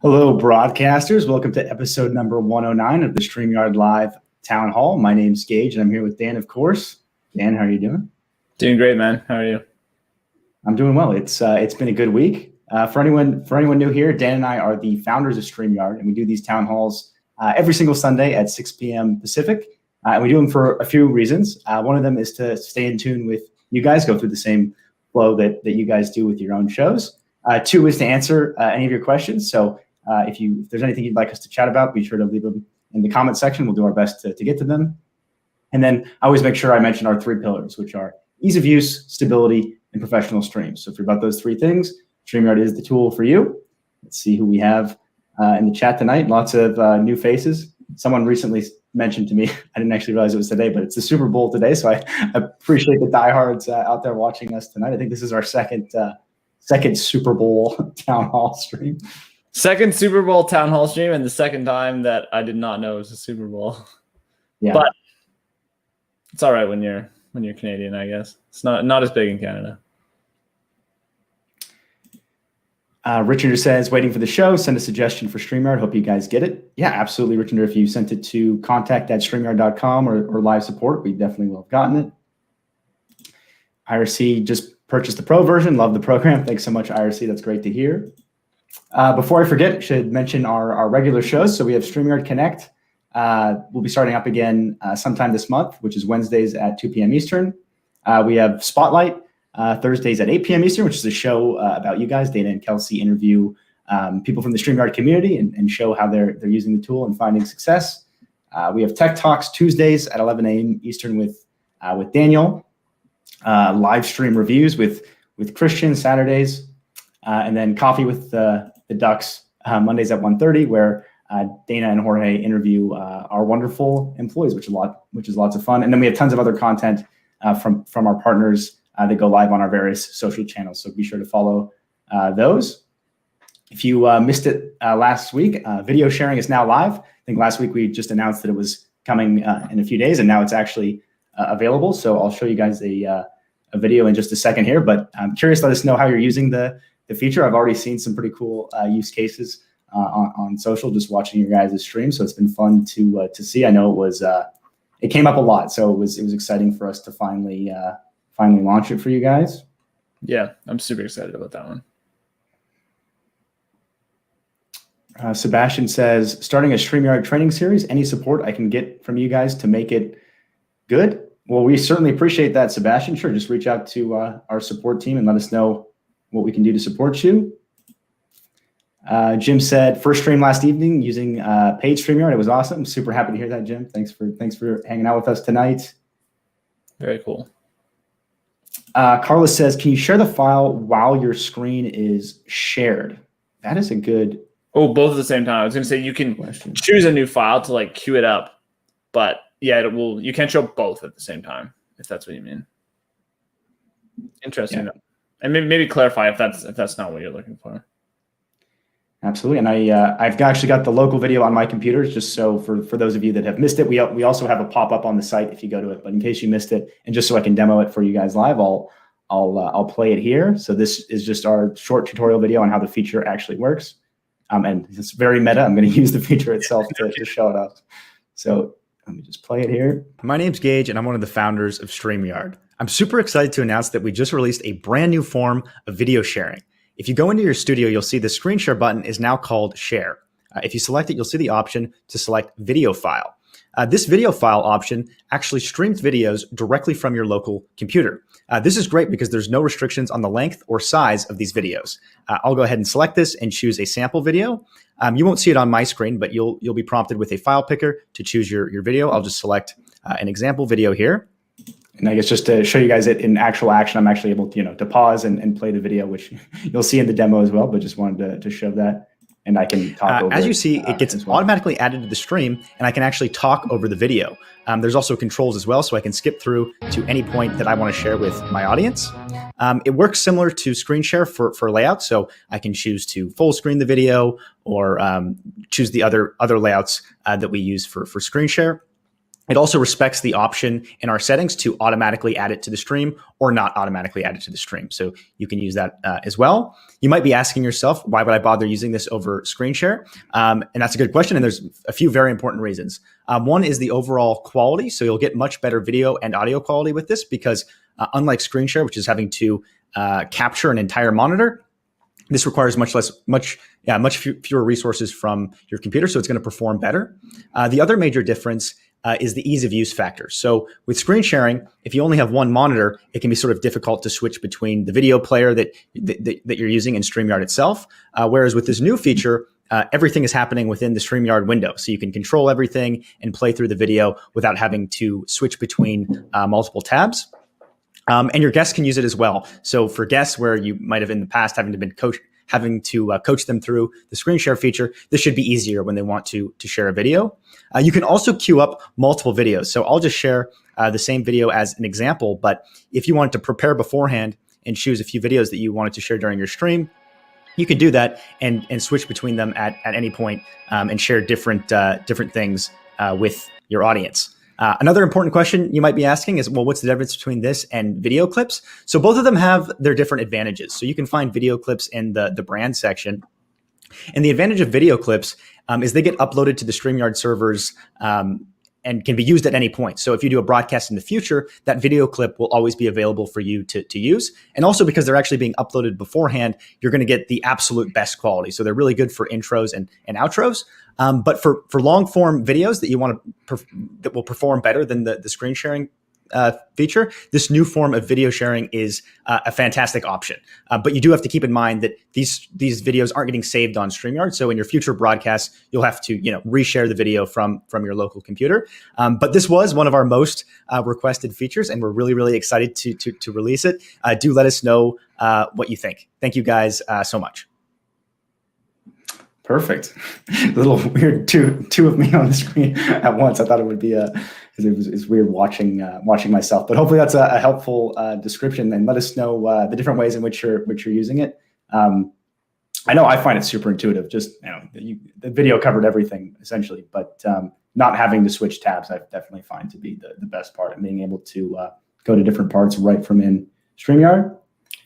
Hello, broadcasters. Welcome to episode number 109 of the StreamYard Live Town Hall. My name's Geige, and I'm here with Dan, of course. Dan, how are you doing? Doing great, man. How are you? I'm doing well. It's been a good week. For anyone new here, Dan and I are the founders of StreamYard, and we do these town halls every single Sunday at 6 p.m. Pacific. And we do them for a few reasons. One of them is to stay in tune with you guys, go through the same flow that you guys do with your own shows. Two is to answer any of your questions. So if there's anything you'd like us to chat about, be sure to leave them in the comment section. We'll do our best to get to them. And then I always make sure I mention our three pillars, which are ease of use, stability, and professional streams. So if you're about those three things, StreamYard is the tool for you. Let's see who we have in the chat tonight. Lots of new faces. Someone recently mentioned to me, I didn't actually realize it was today, but it's the Super Bowl today. So I appreciate the diehards out there watching us tonight. I think this is our second Super Bowl town hall stream. Second Super Bowl town hall stream, and the second time that I did not know it was a Super Bowl. Yeah, but it's all right when you're Canadian, I guess. It's not as big in Canada. Richard says, waiting for the show, send a suggestion for StreamYard. Hope you guys get it. Yeah, absolutely, Richard. If you sent it to contact@streamyard.com or live support, we definitely will have gotten it. IRC just purchased the pro version. Love the program. Thanks so much, IRC. That's great to hear. Before I forget, I should mention our regular shows. So we have StreamYard Connect. We'll be starting up again sometime this month, which is Wednesdays at 2 p.m. Eastern. We have Spotlight Thursdays at 8 p.m. Eastern, which is a show about you guys. Dana and Kelsey interview people from the StreamYard community and show how they're using the tool and finding success. We have Tech Talks Tuesdays at 11 a.m. Eastern with Daniel. Live stream reviews with Christian Saturdays. And then Coffee with the Ducks Mondays at 1:30, where Dana and Jorge interview our wonderful employees, which is lots of fun. And then we have tons of other content from our partners that go live on our various social channels. So be sure to follow those. If you missed it last week, video sharing is now live. I think last week we just announced that it was coming in a few days, and now it's actually available. So I'll show you guys a video in just a second here. But I'm curious, let us know how you're using the feature. I've already seen some pretty cool use cases on social, just watching your guys' stream. So it's been fun to see. I know it came up a lot, so it was exciting for us to finally launch it for you guys. Yeah, I'm super excited about that one. Sebastian says, starting a StreamYard training series, any support I can get from you guys to make it good? Well, we certainly appreciate that, Sebastian. Sure, just reach out to our support team and let us know what we can do to support you. Jim said, first stream last evening using paid StreamYard. It was awesome. Super happy to hear that, Jim. Thanks for hanging out with us tonight. Very cool. Carlos says, can you share the file while your screen is shared? That is a good Oh, both at the same time. I was going to say you can choose a new file to like queue it up, but yeah, you can't show both at the same time, if that's what you mean. Interesting. Yeah. And maybe clarify if that's not what you're looking for. Absolutely. And I've actually got the local video on my computer, just so for those of you that have missed it, we also have a pop-up on the site if you go to it. But in case you missed it, and just so I can demo it for you guys live, I'll play it here. So this is just our short tutorial video on how the feature actually works. And it's very meta. I'm going to use the feature itself to show it up. So let me just play it here. My name's Geige, and I'm one of the founders of StreamYard. I'm super excited to announce that we just released a brand new form of video sharing. If you go into your studio, you'll see the screen share button is now called Share. If you select it, you'll see the option to select Video File. This Video File option actually streams videos directly from your local computer. This is great because there's no restrictions on the length or size of these videos. I'll go ahead and select this and choose a sample video. You won't see it on my screen, but you'll be prompted with a file picker to choose your video. I'll just select an example video here. And I guess just to show you guys it in actual action, I'm actually able to pause and play the video, which you'll see in the demo as well, but just wanted to show that. And I can talk over as you see, it gets automatically added to the stream, and I can actually talk over the video. There's also controls as well, so I can skip through to any point that I want to share with my audience. It works similar to screen share for layout, so I can choose to full screen the video or choose the other layouts that we use for screen share. It also respects the option in our settings to automatically add it to the stream or not automatically add it to the stream. So you can use that as well. You might be asking yourself, why would I bother using this over screen share? And that's a good question. And there's a few very important reasons. One is the overall quality. So you'll get much better video and audio quality with this because unlike screen share, which is having to capture an entire monitor, this requires much fewer resources from your computer. So it's going to perform better. The other major difference is the ease of use factor. So with screen sharing, if you only have one monitor, it can be sort of difficult to switch between the video player that you're using in StreamYard itself. Whereas with this new feature, everything is happening within the StreamYard window. So you can control everything and play through the video without having to switch between multiple tabs. And your guests can use it as well. So for guests where you might have in the past having to coach them through the screen share feature, this should be easier when they want to share a video. You can also queue up multiple videos. So I'll just share the same video as an example, but if you wanted to prepare beforehand and choose a few videos that you wanted to share during your stream, you could do that and switch between them at any point and share different things with your audience. Another important question you might be asking is, well, what's the difference between this and video clips? So both of them have their different advantages. So you can find video clips in the brand section. And the advantage of video clips is they get uploaded to the StreamYard servers and can be used at any point. So if you do a broadcast in the future, that video clip will always be available for you to use. And also because they're actually being uploaded beforehand, you're going to get the absolute best quality. So they're really good for intros and outros. But for long form videos that you want to that will perform better than the screen sharing feature, this new form of video sharing is a fantastic option. But you do have to keep in mind that these videos aren't getting saved on StreamYard. So in your future broadcasts, you'll have to reshare the video from your local computer. But this was one of our most requested features, and we're really excited to release it. Do let us know what you think. Thank you guys so much. Perfect. A little weird, two of me on the screen at once. I thought it would be because it's weird watching myself. But hopefully that's a helpful description. And let us know the different ways in which you're using it. I know I find it super intuitive. Just the video covered everything essentially, but not having to switch tabs, I definitely find to be the best part, and being able to go to different parts right from in StreamYard.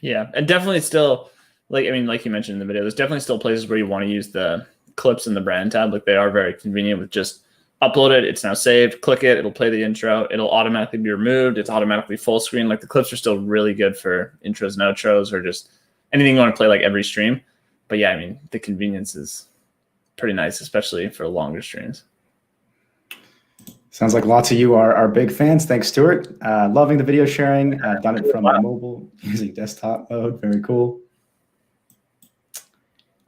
Yeah, and definitely still. Like you mentioned in the video, there's definitely still places where you want to use the clips in the brand tab. Like they are very convenient with just upload it. It's now saved. Click it. It'll play the intro. It'll automatically be removed. It's automatically full screen. Like the clips are still really good for intros and outros or just anything you want to play like every stream. But yeah, the convenience is pretty nice, especially for longer streams. Sounds like lots of you are big fans. Thanks, Stuart. Loving the video sharing. Done it from mobile using desktop mode. Very cool.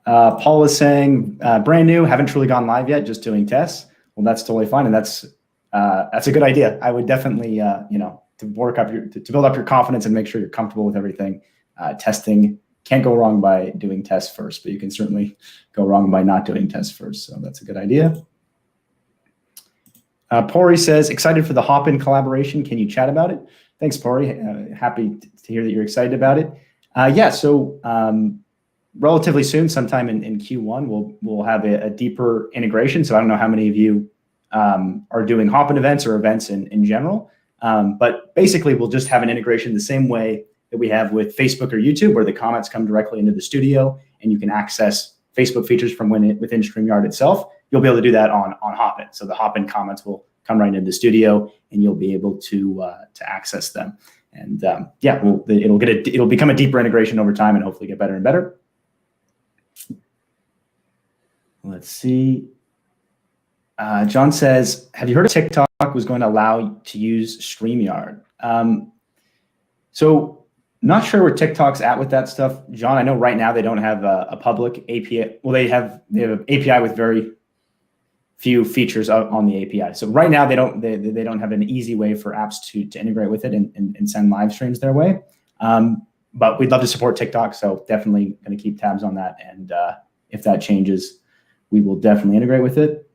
Paul is saying, brand new, haven't truly gone live yet, just doing tests. Well, that's totally fine, and that's a good idea. I would definitely, to build up your confidence and make sure you're comfortable with everything. Testing can't go wrong by doing tests first, but you can certainly go wrong by not doing tests first. So that's a good idea. Pori says, excited for the Hopin collaboration. Can you chat about it? Thanks, Pori. Happy to hear that you're excited about it. So relatively soon, sometime in Q1, we'll have a deeper integration. So I don't know how many of you are doing Hopin events or events in general, but basically we'll just have an integration the same way that we have with Facebook or YouTube, where the comments come directly into the studio and you can access Facebook features from within StreamYard itself. You'll be able to do that on Hopin. So the Hopin comments will come right into the studio and you'll be able to access them. And it'll become a deeper integration over time and hopefully get better and better. Let's see. John says, have you heard of TikTok was going to allow you to use StreamYard? So not sure where TikTok's at with that stuff. John, I know right now they don't have a public API. Well, they have an API with very few features on the API. So right now they don't have an easy way for apps to integrate with it and send live streams their way. But we'd love to support TikTok, so definitely going to keep tabs on that. And if that changes, we will definitely integrate with it.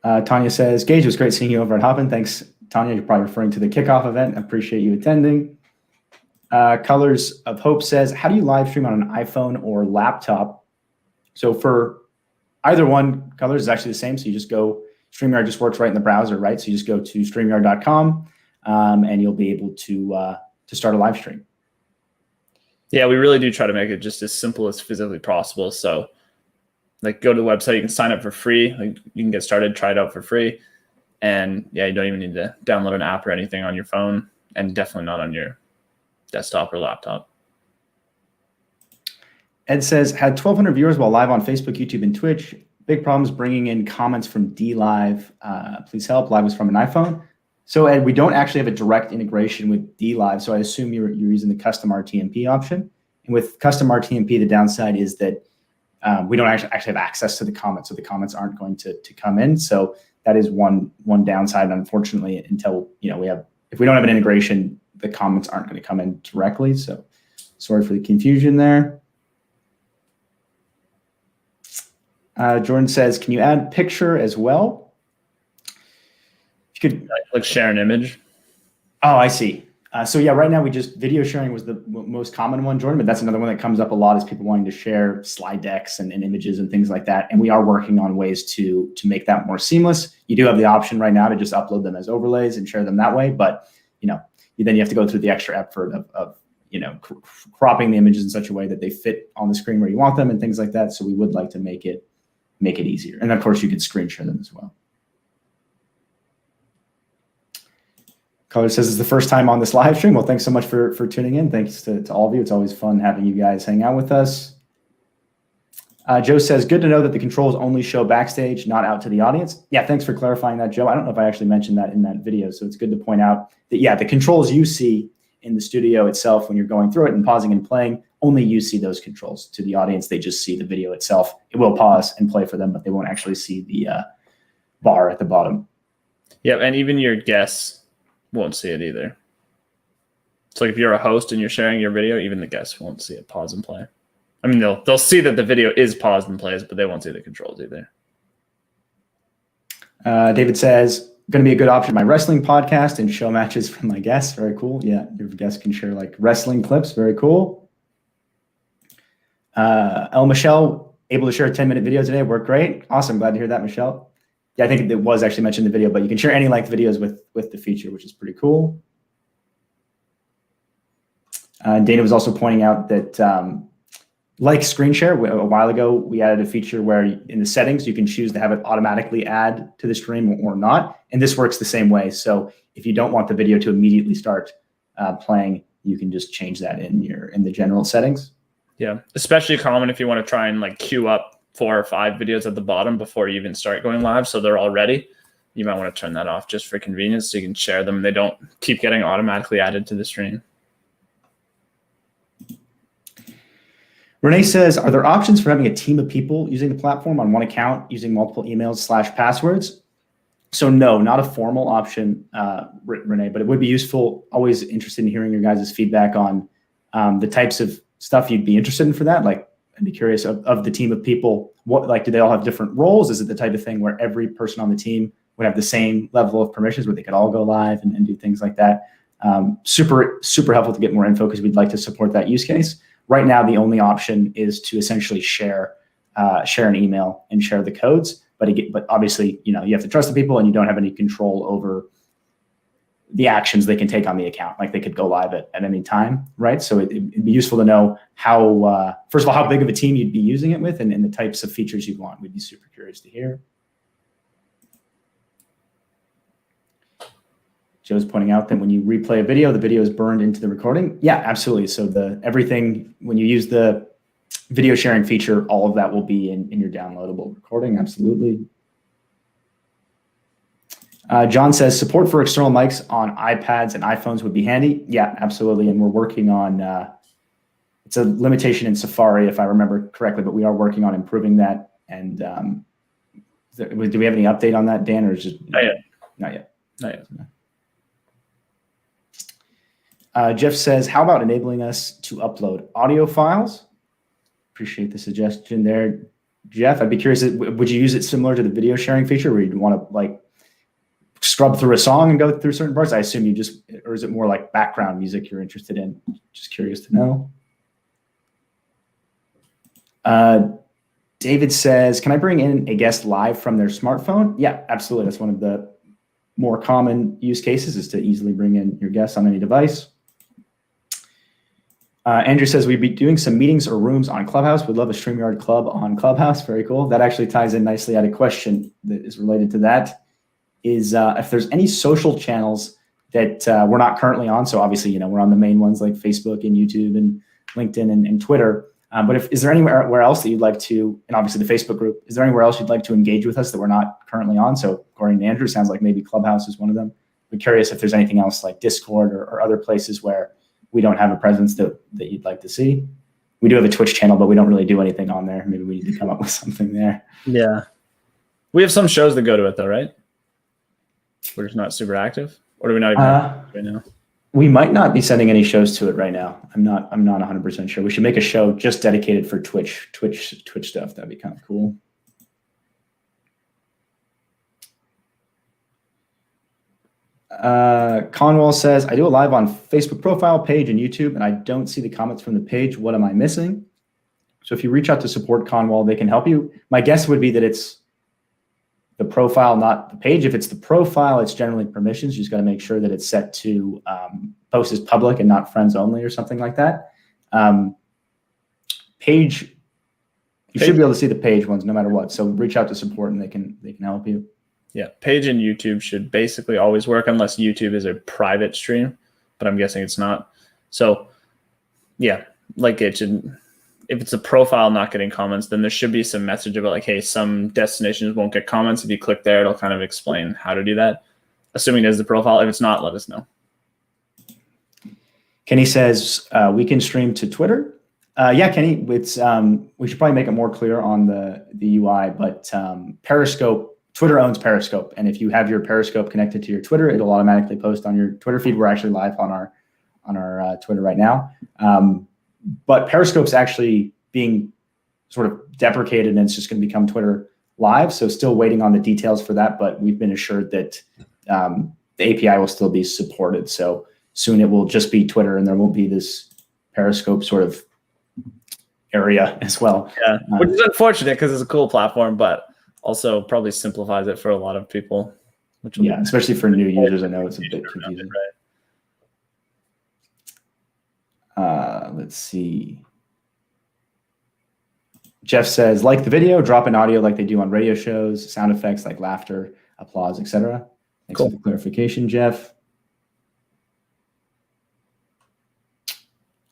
Tanya says, Geige, it was great seeing you over at Hopin. Thanks, Tanya. You're probably referring to the kickoff event. I appreciate you attending. Colors of Hope says, how do you live stream on an iPhone or laptop? So for either one, Colors is actually the same. So you just go StreamYard just works right in the browser, right? So you just go to StreamYard.com and you'll be able to start a live stream. Yeah, we really do try to make it just as simple as physically possible. So like go to the website, you can sign up for free. Like you can get started, try it out for free. And yeah, you don't even need to download an app or anything on your phone, and definitely not on your desktop or laptop. Ed says, had 1,200 viewers while live on Facebook, YouTube, and Twitch. Big problems bringing in comments from D Live. Please help. Live was from an iPhone. So Ed, we don't actually have a direct integration with D Live. So I assume you're using the custom RTMP option. And with custom RTMP, the downside is that we don't actually have access to the comments. So the comments aren't going to come in. So that is one downside, unfortunately, until if we don't have an integration, the comments aren't going to come in directly. So sorry for the confusion there. Jordan says, can you add picture as well? If you could like share an image. Oh, I see. So yeah, right now video sharing was the most common one, Jordan, but that's another one that comes up a lot is people wanting to share slide decks and images and things like that. And we are working on ways to make that more seamless. You do have the option right now to just upload them as overlays and share them that way. But, then you have to go through the extra effort of cropping the images in such a way that they fit on the screen where you want them and things like that. So we would like to make it easier. And of course you can screen share them as well. Color says it's the first time on this live stream. Well, thanks so much for tuning in. Thanks to all of you. It's always fun having you guys hang out with us. Joe says, good to know that the controls only show backstage, not out to the audience. Yeah, thanks for clarifying that, Joe. I don't know if I actually mentioned that in that video. So it's good to point out that, yeah, the controls you see in the studio itself when you're going through it and pausing and playing, only you see those controls. To the audience, they just see the video itself. It will pause and play for them, but they won't actually see the bar at the bottom. Yeah, and even your guests won't see it either. So if you're a host and you're sharing your video, even the guests won't see it pause and play. I mean, they'll see that the video is paused and plays, but they won't see the controls either. David says, going to be a good option. My wrestling podcast and show matches from my guests. Very cool. Yeah, your guests can share like wrestling clips. Very cool. Michelle, able to share a 10-minute video today. Worked great. Awesome. Glad to hear that, Michelle. Yeah, I think it was actually mentioned in the video, but you can share any length videos with the feature, which is pretty cool. Dana was also pointing out that like screen share, a while ago, we added a feature where in the settings, you can choose to have it automatically add to the stream or not. And this works the same way. So if you don't want the video to immediately start playing, you can just change that in the general settings. Yeah, especially common if you want to try and like queue up 4 or 5 videos at the bottom before you even start going live. So they're all ready. You might want to turn that off just for convenience so you can share them. They don't keep getting automatically added to the stream. Renee says, are there options for having a team of people using the platform on one account using multiple emails/passwords? So no, not a formal option, Renee, but it would be useful. Always interested in hearing your guys' feedback on the types of stuff you'd be interested in for that. Like, I'd be curious of the team of people, do they all have different roles? Is it the type of thing where every person on the team would have the same level of permissions where they could all go live and do things like that? Super, super helpful to get more info because we'd like to support that use case. Right now, the only option is to essentially share an email and share the codes. But obviously, you have to trust the people and you don't have any control over the actions they can take on the account. Like they could go live at any time, right? So it'd be useful to know how, first of all, how big of a team you'd be using it with and the types of features you'd want. We'd be super curious to hear. Joe's pointing out that when you replay a video, the video is burned into the recording. Yeah, absolutely. So everything, when you use the video sharing feature, all of that will be in your downloadable recording. Absolutely. John says support for external mics on iPads and iPhones would be handy. Yeah, absolutely. And we're working on, it's a limitation in Safari, if I remember correctly, but we are working on improving that. And do we have any update on that, Dan, or is it just Not yet. Not yet. Not yet. Jeff says, how about enabling us to upload audio files? Appreciate the suggestion there, Jeff. I'd be curious, would you use it similar to the video sharing feature where you'd want to like scrub through a song and go through certain parts? I assume or is it more like background music you're interested in? Just curious to know. David says, can I bring in a guest live from their smartphone? Yeah, absolutely. That's one of the more common use cases, is to easily bring in your guests on any device. Andrew says, we'd be doing some meetings or rooms on Clubhouse. We'd love a StreamYard club on Clubhouse. Very cool. That actually ties in nicely. I had a question that is related to that, is if there's any social channels that we're not currently on. So obviously, we're on the main ones like Facebook and YouTube and LinkedIn and Twitter. But is there anywhere else that you'd like to, and obviously the Facebook group, is there anywhere else you'd like to engage with us that we're not currently on? So according to Andrew, sounds like maybe Clubhouse is one of them. I'm curious if there's anything else like Discord or other places where we don't have a presence that you'd like to see. We do have a Twitch channel, but we don't really do anything on there. Maybe we need to come up with something there. Yeah. We have some shows that go to it though, right? We're just not super active? Or do we not even right now? We might not be sending any shows to it right now. I'm not 100% sure. We should make a show just dedicated for Twitch stuff. That'd be kind of cool. Conwell says, I do a live on Facebook profile page and YouTube, and I don't see the comments from the page. What am I missing? So if you reach out to support Conwell, they can help you. My guess would be that it's the profile, not the page. If it's the profile, it's generally permissions. You just got to make sure that it's set to post as public and not friends only or something like that. Page, you should be able to see the page ones no matter what. So reach out to support and they can help you. Yeah, page and YouTube should basically always work unless YouTube is a private stream, but I'm guessing it's not. So yeah, like it should. If it's a profile not getting comments, then there should be some message about like, hey, some destinations won't get comments. If you click there, it'll kind of explain how to do that. Assuming it is the profile. If it's not, let us know. Kenny says, we can stream to Twitter. Yeah, Kenny, it's we should probably make it more clear on the UI, but Periscope, Twitter owns Periscope. And if you have your Periscope connected to your Twitter, it'll automatically post on your Twitter feed. We're actually live on our Twitter right now. But Periscope's actually being sort of deprecated, and it's just going to become Twitter Live. So still waiting on the details for that, but we've been assured that the API will still be supported. So soon it will just be Twitter, and there won't be this Periscope sort of area as well. Yeah, which is unfortunate because it's a cool platform, but also probably simplifies it for a lot of people. Yeah, especially for new users. I know it's a bit confusing. Right. Let's see. Jeff says, like the video, drop in audio like they do on radio shows, sound effects like laughter, applause, etc. Thanks for the clarification, Jeff.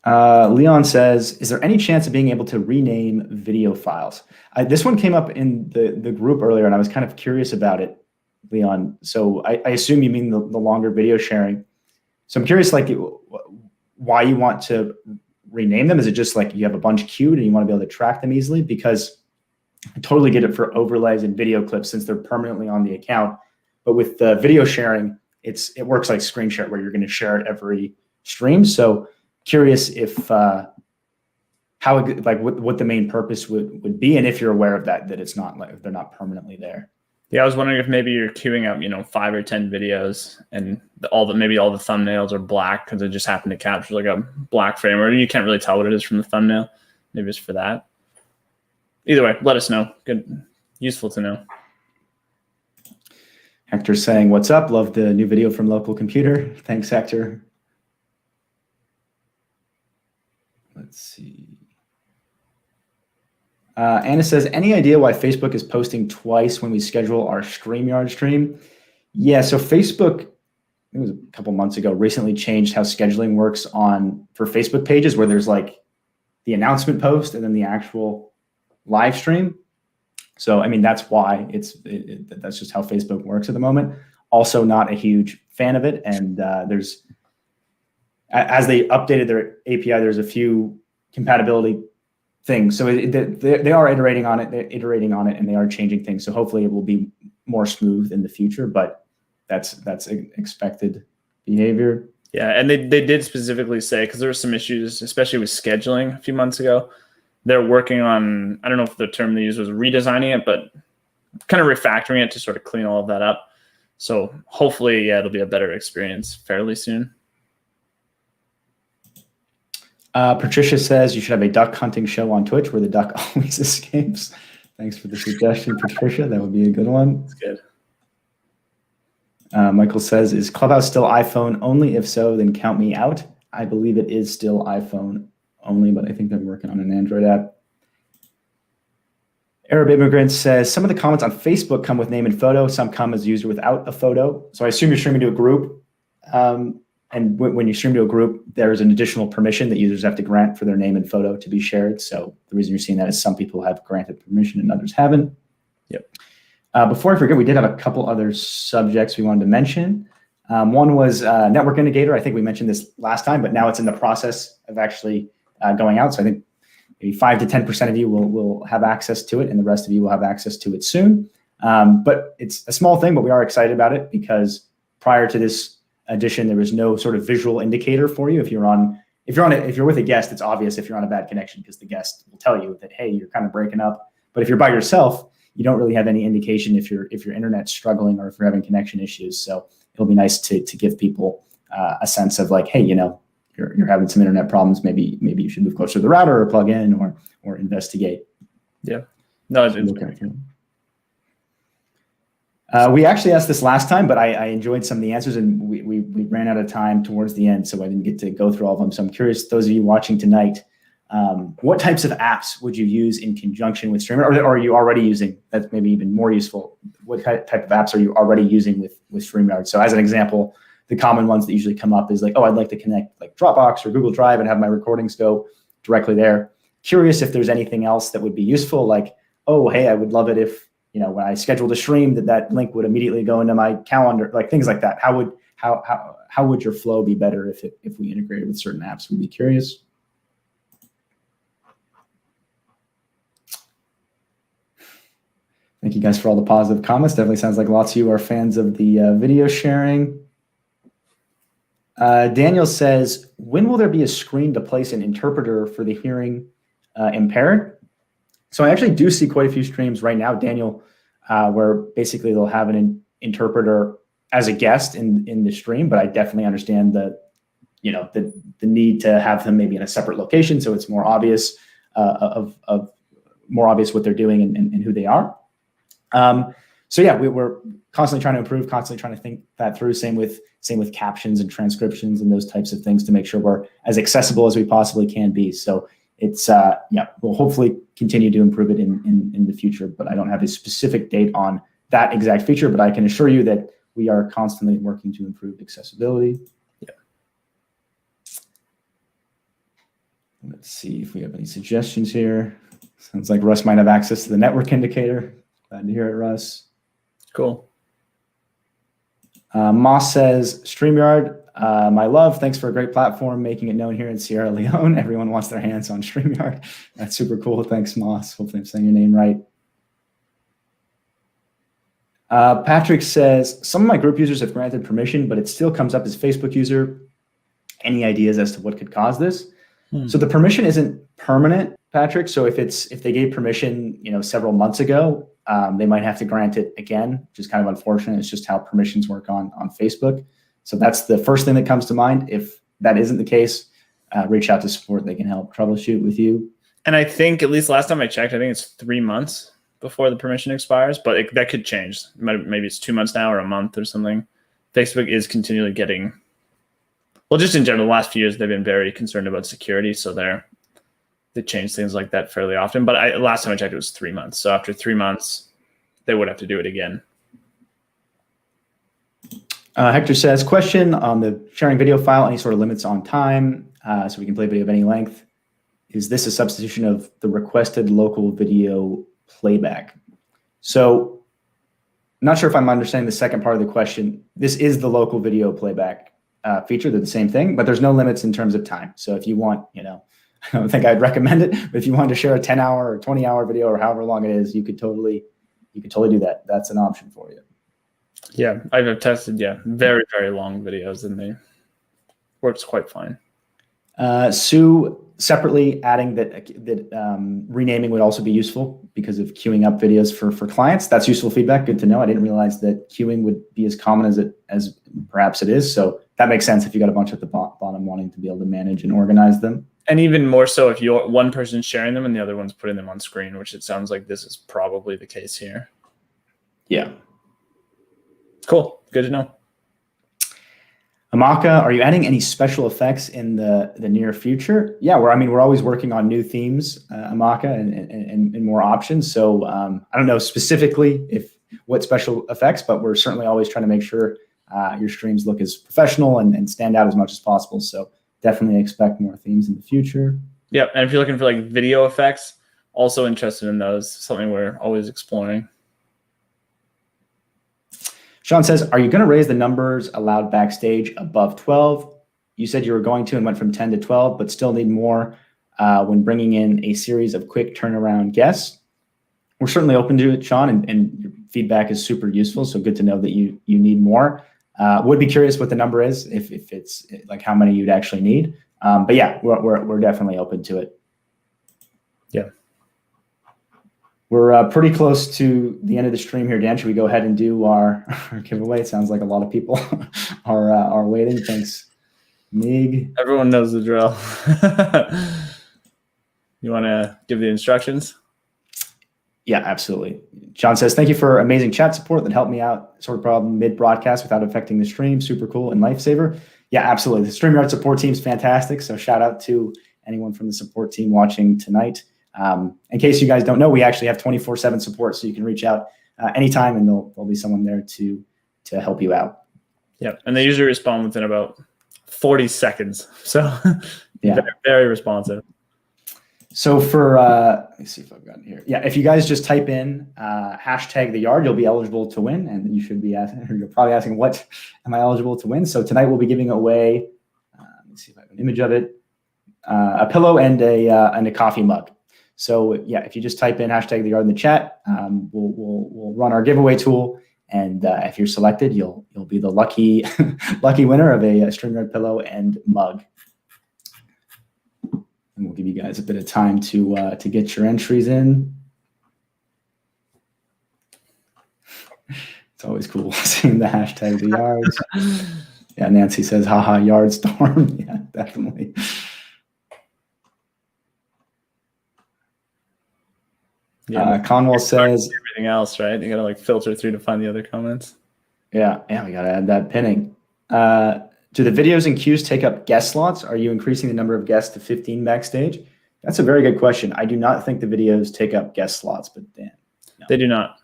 Leon says, is there any chance of being able to rename video files? This one came up in the group earlier, and I was kind of curious about it, Leon. So I assume you mean the longer video sharing. So I'm curious, like, why you want to rename them. Is it just like you have a bunch queued and you want to be able to track them easily? Because I totally get it for overlays and video clips since they're permanently on the account. But with the video sharing, it works like screen share where you're going to share it every stream. So curious if how like what the main purpose would be, and if you're aware of that it's not like they're not permanently there. Yeah, I was wondering if maybe you're queuing up, 5 or 10 videos, and maybe all the thumbnails are black because it just happened to capture like a black frame, or you can't really tell what it is from the thumbnail. Maybe it's for that. Either way, let us know. Good, useful to know. Hector's saying, "What's up? Love the new video from Local Computer." Thanks, Hector. Let's see. Anna says, any idea why Facebook is posting twice when we schedule our StreamYard stream? Yeah, so Facebook, it was a couple months ago, recently changed how scheduling works for Facebook pages, where there's like the announcement post and then the actual live stream. So, I mean, that's why that's just how Facebook works at the moment. Also not a huge fan of it. And as they updated their API, there's a few compatibility things. So they are iterating on it. They're iterating on it, and they are changing things. So hopefully it will be more smooth in the future. But that's expected behavior. Yeah, and they did specifically say, because there were some issues, especially with scheduling a few months ago. They're working on, I don't know if the term they used was redesigning it, but kind of refactoring it to sort of clean all of that up. So hopefully, yeah, it'll be a better experience fairly soon. Patricia says you should have a duck hunting show on Twitch where the duck always escapes. Thanks for the suggestion, Patricia. That would be a good one. That's good. Michael says, is Clubhouse still iPhone only? If so, then count me out. I believe it is still iPhone only, but I think they're working on an Android app. Arab Immigrant says, some of the comments on Facebook come with name and photo. Some come as user without a photo. So I assume you're streaming to a group. And when you stream to a group, there's an additional permission that users have to grant for their name and photo to be shared. So the reason you're seeing that is some people have granted permission and others haven't. Yep. Before I forget, we did have a couple other subjects we wanted to mention. One was network indicator. I think we mentioned this last time, but now it's in the process of actually going out. So I think maybe 5 to 10% of you will have access to it, and the rest of you will have access to it soon. But it's a small thing, but we are excited about it because prior to this addition, there was no sort of visual indicator for you. If you're with a guest, it's obvious if you're on a bad connection because the guest will tell you that, hey, you're kind of breaking up. But if you're by yourself, you don't really have any indication if your internet's struggling or if you're having connection issues. So it'll be nice to give people a sense of like, hey, you're having some internet problems. Maybe you should move closer to the router or plug in or investigate. Yeah. No, it's okay. We actually asked this last time, but I enjoyed some of the answers, and we ran out of time towards the end, so I didn't get to go through all of them. So I'm curious, those of you watching tonight, what types of apps would you use in conjunction with StreamYard, or are you already using? That's maybe even more useful. What type of apps are you already using with StreamYard? So as an example, the common ones that usually come up is like, oh, I'd like to connect like Dropbox or Google Drive and have my recordings go directly there. Curious if there's anything else that would be useful, like, oh, hey, I would love it if, when I scheduled a stream, that link would immediately go into my calendar, like things like that. How would your flow be better if we integrated with certain apps? We'd be curious. Thank you guys for all the positive comments. Definitely sounds like lots of you are fans of the video sharing. Daniel says, when will there be a screen to place an interpreter for the hearing impaired? So I actually do see quite a few streams right now, Daniel, where basically they'll have an interpreter as a guest in the stream, but I definitely understand the need to have them maybe in a separate location so it's more obvious more obvious what they're doing and who they are. So yeah, we're constantly trying to improve, constantly trying to think that through. Same with captions and transcriptions and those types of things to make sure we're as accessible as we possibly can be. So it's we'll hopefully continue to improve it in the future, but I don't have a specific date on that exact feature, but I can assure you that we are constantly working to improve accessibility. Yeah. Let's see if we have any suggestions here. Sounds like Russ might have access to the network indicator. Glad to hear it, Russ. Cool. Moss says, StreamYard, my love, thanks for a great platform, making it known here in Sierra Leone. Everyone wants their hands on StreamYard. That's super cool. Thanks, Moss. Hopefully I'm saying your name right. Patrick says, some of my group users have granted permission, but it still comes up as Facebook user. Any ideas as to what could cause this? So the permission isn't permanent, Patrick. So if they gave permission, several months ago, they might have to grant it again, which is kind of unfortunate. It's just how permissions work on Facebook. So that's the first thing that comes to mind. If that isn't the case, reach out to support. They can help troubleshoot with you. And I think, at least last time I checked, I think it's 3 months before the permission expires, but that could change. Maybe it's 2 months now or a month or something. Facebook is continually getting, well, just in general, the last few years, they've been very concerned about security. So they change things like that fairly often. But last time I checked, it was 3 months. So after 3 months, they would have to do it again. Hector says, question on the sharing video file, any sort of limits on time so we can play video of any length? Is this a substitution of the requested local video playback? So I'm not sure if I'm understanding the second part of the question. This is the local video playback feature. They're the same thing, but there's no limits in terms of time. So if you want, I don't think I'd recommend it, but if you wanted to share a 10-hour or 20-hour video or however long it is, you could totally do that. That's an option for you. Yeah, I've tested, very, very long videos, and they works quite fine. Sue, separately adding that renaming would also be useful because of queuing up videos for clients. That's useful feedback. Good to know. I didn't realize that queuing would be as common as perhaps it is. So that makes sense if you got a bunch at the bottom wanting to be able to manage and organize them. And even more so if you're one person's sharing them and the other one's putting them on screen, which it sounds like this is probably the case here. Yeah. Cool. Good to know. Amaka, are you adding any special effects in the near future? Yeah, we're always working on new themes, Amaka, and more options. So I don't know specifically what special effects, but we're certainly always trying to make sure your streams look as professional and stand out as much as possible. So definitely expect more themes in the future. Yep. And if you're looking for like video effects, also interested in those. Something we're always exploring. Sean says, are you going to raise the numbers allowed backstage above 12? You said you were going to and went from 10 to 12, but still need more when bringing in a series of quick turnaround guests. We're certainly open to it, Sean, and your feedback is super useful. So good to know that you need more. Would be curious what the number is, if it's like how many you'd actually need. But yeah, we're definitely open to it. Yeah. We're pretty close to the end of the stream here, Dan. Should we go ahead and do our giveaway? It sounds like a lot of people are waiting. Thanks, Mig. Everyone knows the drill. You want to give the instructions? Yeah, absolutely. John says, thank you for amazing chat support that helped me out sort of problem mid-broadcast without affecting the stream. Super cool and lifesaver. Yeah, absolutely. The StreamYard support team is fantastic. So shout out to anyone from the support team watching tonight. In case you guys don't know, we actually have 24/7 support, so you can reach out anytime, and there'll be someone there to help you out. Yeah, and they usually respond within about 40 seconds. So yeah, very, very responsive. So for let me see if I've gotten here. Yeah, if you guys just type in hashtag the yard, you'll be eligible to win, and you should be asking. Or you're probably asking, what am I eligible to win? So tonight we'll be giving away. Let me see if I have an image of it. A pillow and a coffee mug. So yeah, if you just type in hashtag the yard in the chat, we'll run our giveaway tool, and if you're selected, you'll be the lucky winner of a StreamYard pillow and mug. And we'll give you guys a bit of time to get your entries in. It's always cool seeing the hashtag the yards. Yeah, Nancy says, haha, yard storm. Yeah, definitely. Yeah, Conwell says everything else, right? You gotta like filter through to find the other comments. Yeah, we gotta add that pinning. Do the videos and queues take up guest slots? Are you increasing the number of guests to 15 backstage? That's a very good question. I do not think the videos take up guest slots, but Dan. No. They do not.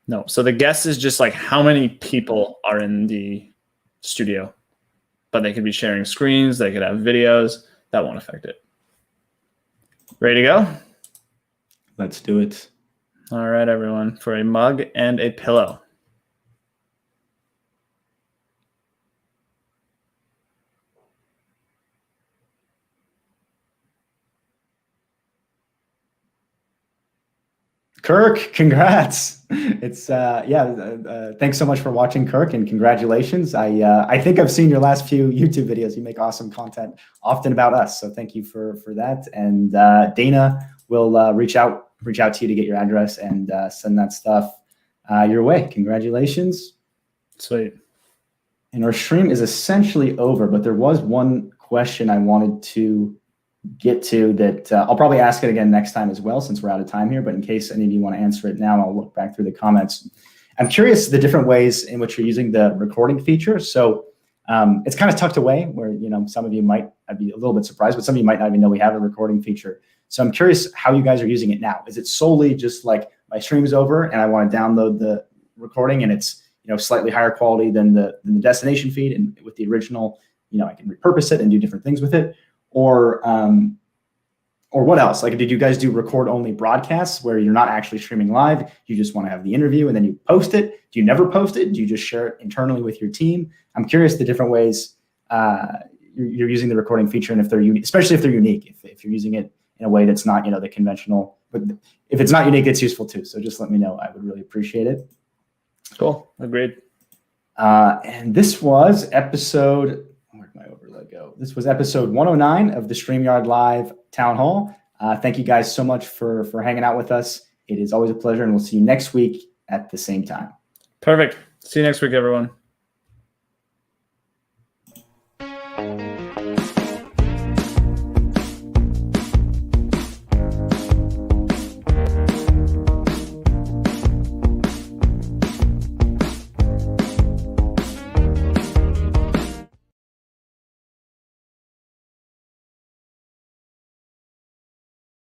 No. So the guest is just like how many people are in the studio, but they could be sharing screens. They could have videos. That won't affect it. Ready to go? Let's do it. All right, everyone, for a mug and a pillow. Kirk, congrats. It's thanks so much for watching, Kirk, and congratulations. I think I've seen your last few YouTube videos. You make awesome content often about us, so thank you for that. And Dana will reach out to you to get your address and send that stuff your way. Congratulations. Sweet. And our stream is essentially over, but there was one question I wanted to get to that I'll probably ask it again next time as well, since we're out of time here, but in case any of you want to answer it now, I'll look back through the comments. I'm curious the different ways in which you're using the recording feature. So it's kind of tucked away where, some of you I'd be a little bit surprised, but some of you might not even know we have a recording feature. So I'm curious how you guys are using it now. Is it solely just like my stream is over and I want to download the recording and it's, slightly higher quality than the destination feed, and with the original, I can repurpose it and do different things with it? Or what else? Like, did you guys do record only broadcasts where you're not actually streaming live? You just want to have the interview and then you post it? Do you never post it? Do you just share it internally with your team? I'm curious the different ways you're using the recording feature, and if they're unique, especially if they're unique, if you're using it in a way that's not, the conventional, but if it's not unique, it's useful too. So just let me know. I would really appreciate it. Cool. Agreed. And this was episode, where'd my overlay go? This was episode 109 of the StreamYard Live Town Hall. Thank you guys so much for hanging out with us. It is always a pleasure, and we'll see you next week at the same time. Perfect. See you next week, everyone.